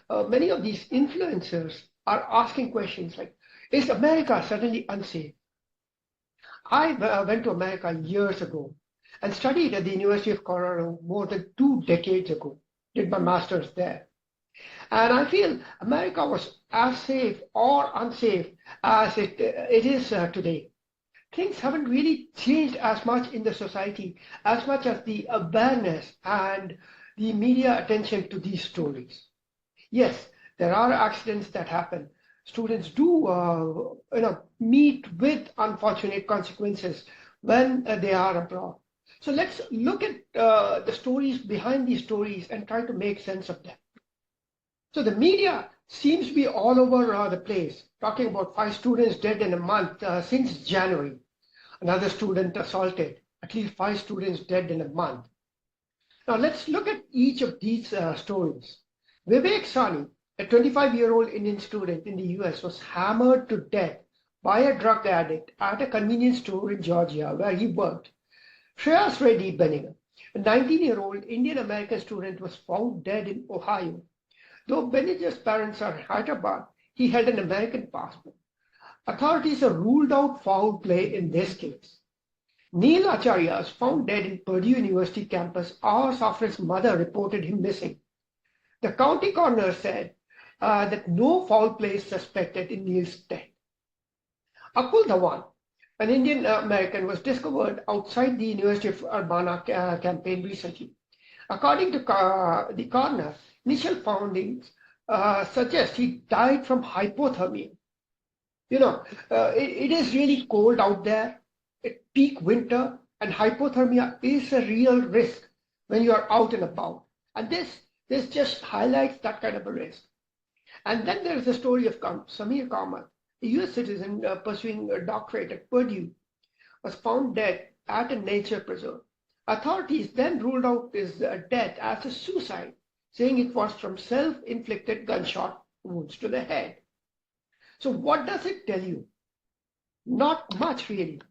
many of these influencers are asking questions like, is America suddenly unsafe? I went to America years ago and studied at the University of Colorado more than 2 decades ago, did my master's there. And I feel America was as safe or unsafe as it is today. Things haven't really changed as much in the society as much as the awareness and the media attention to these stories. Yes, there are accidents that happen. Students do, meet with unfortunate consequences when they are abroad. So let's look at the stories behind these stories and try to make sense of them. So the media seems to be all over the place, talking about 5 students dead in a month since January. Another student assaulted, at least 5 students dead in a month. Now let's look at each of these stories. Vivek Sani, a 25-year-old Indian student in the US, was hammered to death by a drug addict at a convenience store in Georgia where he worked. Shreyas Reddy Benninger, a 19-year-old Indian-American student, was found dead in Ohio. Though Benninger's parents are in Hyderabad, he had an American passport. Authorities have ruled out foul play in this case. Neil Acharya was found dead in Purdue University campus hours after his mother reported him missing. The county coroner said that no foul play is suspected in Neil's death. Akul Dhawan, an Indian American, was discovered outside the University of Urbana campaign recently. According to the coroner, initial findings suggest he died from hypothermia. It is really cold out there, at peak winter, and hypothermia is a real risk when you are out and about. And this just highlights that kind of a risk. And then there is the story of Samir Kamath, a US citizen pursuing a doctorate at Purdue, was found dead at a nature preserve. Authorities then ruled out his death as a suicide, saying it was from self-inflicted gunshot wounds to the head. So what does it tell you? Not much really.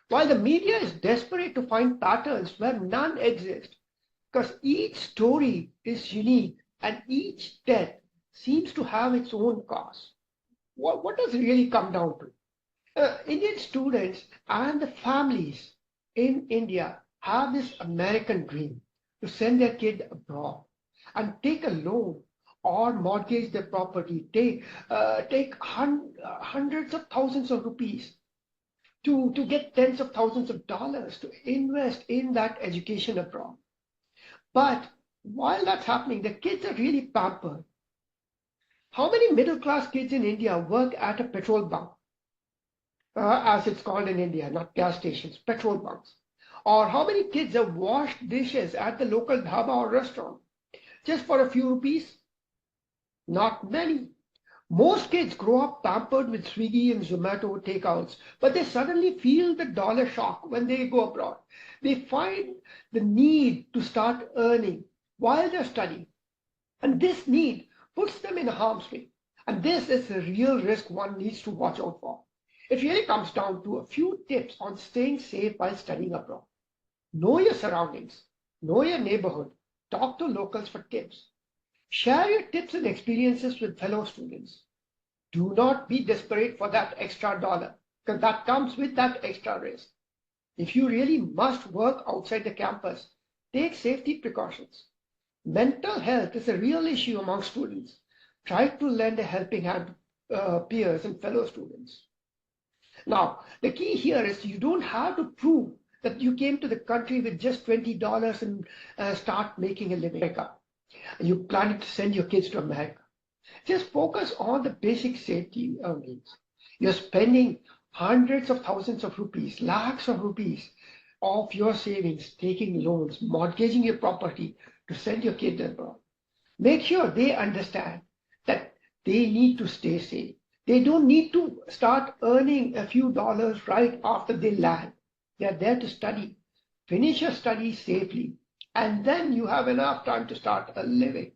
While the media is desperate to find patterns where none exist, because each story is unique and each death seems to have its own cause. What does it really come down to? Indian students and the families in India have this American dream to send their kid abroad and take a loan or mortgage their property, take hundreds of thousands of rupees to get tens of thousands of dollars to invest in that education abroad. But while that's happening, the kids are really pampered. How many middle-class kids in India work at a petrol bunk, as it's called in India, not gas stations, petrol bunks? Or how many kids have washed dishes at the local dhaba or restaurant just for a few rupees? Not many. Most kids grow up pampered with Swiggy and Zomato takeouts, but they suddenly feel the dollar shock when they go abroad. They find the need to start earning while they're studying. And this need puts them in harm's way. And this is a real risk one needs to watch out for. It really comes down to a few tips on staying safe while studying abroad. Know your surroundings, know your neighborhood, talk to locals for tips. Share your tips and experiences with fellow students. Do not be desperate for that extra dollar, because that comes with that extra risk. If you really must work outside the campus, take safety precautions. Mental health is a real issue among students. Try to lend a helping hand to peers and fellow students. Now, the key here is you don't have to prove that you came to the country with just $20 and start making a living. You planning to send your kids to America. Just focus on the basic safety needs. You're spending hundreds of thousands of rupees, lakhs of rupees of your savings, taking loans, mortgaging your property to send your kids abroad. Make sure they understand that they need to stay safe. They don't need to start earning a few dollars right after they land. They're there to study. Finish your studies safely, and then you have enough time to start a living.